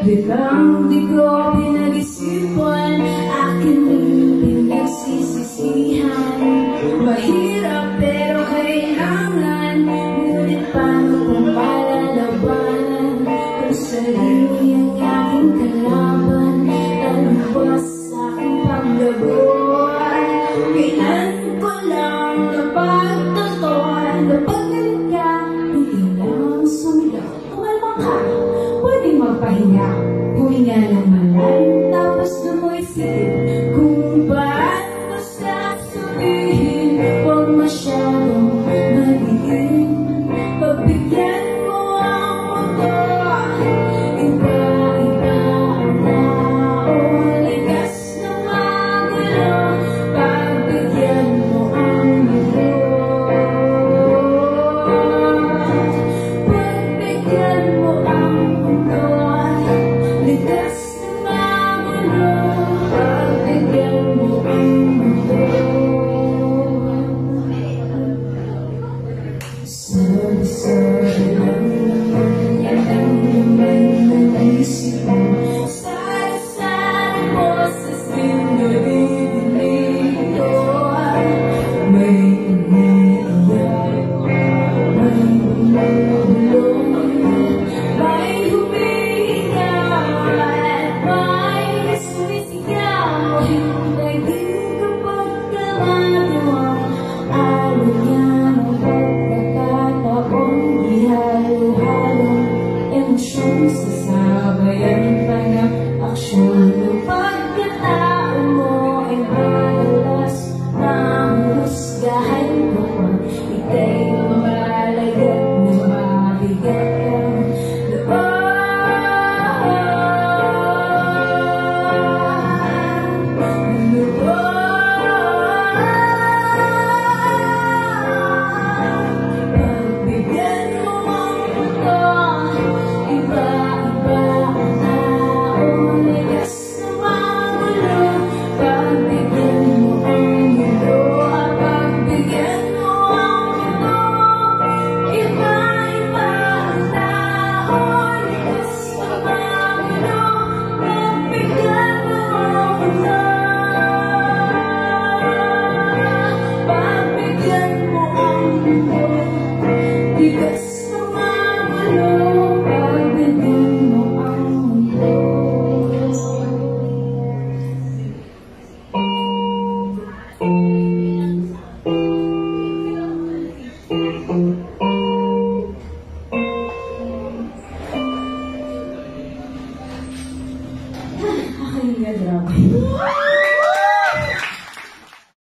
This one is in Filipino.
Biglang di ko pinag-isipan, akin rin pinagsisisihan. Mahirap pero kailangan, ngunit paano kung palalabanan? Kung sarili ang aking kalaban, lalabas sa aking paglaban. Kailan ko lang napagtanton, kapag galit ka, hindi lang sumigaw. Kumalma ka, pwedeng magpahinga. Huminga ng malalim, tapos dumoy-isip kung paano mo sasabihin. Huwag masyadong magiging, pagbigyan mo ang mundo. Iba-iba ang tao, ligas na magulo. Pagbigyan mo ang mundo. Pagbigyan mo ang mundo. Ligas na magulo, pagbigyan mo ang mundo. Sabi-sabi lang naman, yan ang naman naisip mo. Sari-sari boses din naririnig ko. May umiiyak, may bumabulong, may humihinga. Hintay din kapag kamagawa, araw niya ang pagkakataon. Ihalo-halong emosyon, sasabayan pa ng aksyon. Ang pagkatao mo ay madalas mahusgahan mo pa. Ika'y lumalagat na mabigat kang loob. Ay, grabe.